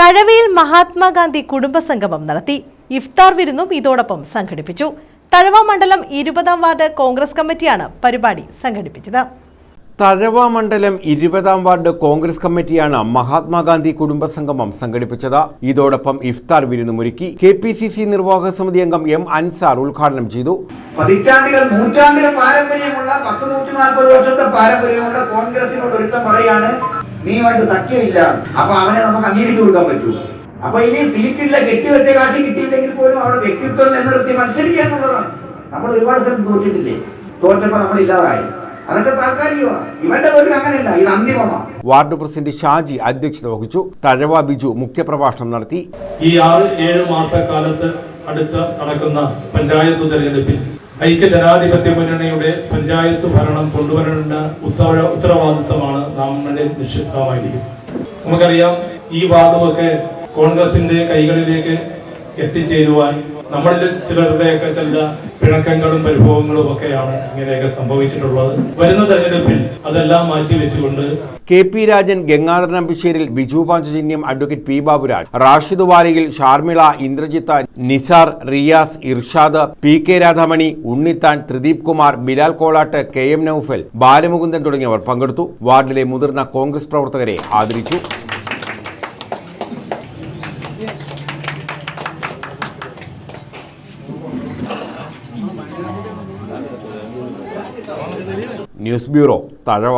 തഴവയിൽ മഹാത്മാഗാന്ധി കുടുംബസംഗമം നടത്തി. ഇഫ്താർ വിരുന്നും ഇതോടൊപ്പം സംഘടിപ്പിച്ചു. തഴവ മണ്ഡലം 20-ാം വാർഡ് കോൺഗ്രസ് കമ്മിറ്റിയാണ് പരിപാടി സംഘടിപ്പിച്ചത്. തഴവ മണ്ഡലം 20-ാം വാർഡ് കോൺഗ്രസ് കമ്മിറ്റിയാണ് മഹാത്മാഗാന്ധി കുടുംബസംഗമം സംഘടിപ്പിച്ചത്. ഇതോടൊപ്പം ഇഫ്താർ വിരുന്നുമൊരുക്കി. KPCC നിർവാഹക സമിതി അംഗം M. അൻസാർ ഉദ്ഘാടനം ചെയ്തു. പതിറ്റാണ്ടുകൾ നൂറ്റാണ്ടിലെ പാരമ്പര്യമുള്ള 140 വർഷത്തെ പാരമ്പര്യമുള്ള കോൺഗ്രസിനോട് ഒരുത്തം പറയാണ്, നീയുമായിട്ട് സഖ്യമില്ല, അപ്പൊ അവനെ നമുക്ക് അംഗീകരിച്ചു കൊടുക്കാൻ പറ്റൂ. അപ്പൊ ഇനി സീറ്റില്ല, കെട്ടിവെച്ച കാശ് കിട്ടിയില്ലെങ്കിൽ പോലും അവിടെ വ്യക്തിത്വം നിലനിർത്തി മത്സരിക്കുക എന്നുള്ളതാണ്. നമ്മൾ ഒരുപാട് സ്ഥലത്ത് തോറ്റിട്ടില്ലേ? തോറ്റപ്പോ നമ്മൾ ഇല്ലാതായി. അതൊക്കെ താൽക്കാലികമാണ്. ഇവന്റെ തോൽവി അങ്ങനെയല്ല, ഇത് അന്തിമമാണ്. വാർഡ് പ്രസിഡന്റ് ഷാജി അധ്യക്ഷത വഹിച്ചു. തഴവ ബിജു മുഖ്യപ്രഭാഷണം നടത്തി. ഈ 6-7 മാസക്കാലത്ത് അടുത്ത് നടക്കുന്ന പഞ്ചായത്ത് തെരഞ്ഞെടുപ്പിൽ ഐക്യജനാധിപത്യ മുന്നണിയുടെ പഞ്ചായത്ത് ഭരണം കൊണ്ടുവരേണ്ട ഉത്തരവാദിത്തമാണ് നമ്മുടെ നിക്ഷിപ്തമായിരിക്കും. നമുക്കറിയാം, ഈ വാർഡുമൊക്കെ കോൺഗ്രസിന്റെ കൈകളിലേക്ക് എത്തിച്ചേരുവാൻ നമ്മളിൽ ചിലരുടെയൊക്കെ ചില പിണക്കങ്ങളും പരിഭവങ്ങളും ഒക്കെയാണ് ഇങ്ങനെയൊക്കെ സംഭവിച്ചിട്ടുള്ളത്. വരുന്ന തെരഞ്ഞെടുപ്പിൽ അതെല്ലാം മാറ്റിവെച്ചുകൊണ്ട് KP Rajan, Gangadharan Ambisseril, Biju Panchajanyam, advocate P. Baburaj, Rashid Valiyil, Sharmila, Indrajith, Nisar, Riyas, Irshad, PK Radhamani, Unnithan, Thrideep Kumar, Bilal Kolattu, KM Noufal, Balamukundan തുടങ്ങിയവർ പങ്കെടുത്തു. വാർഡിലെ മുതിർന്ന കോൺഗ്രസ് പ്രവർത്തകരെ ആദരിച്ചു. News bureau, Thazhava.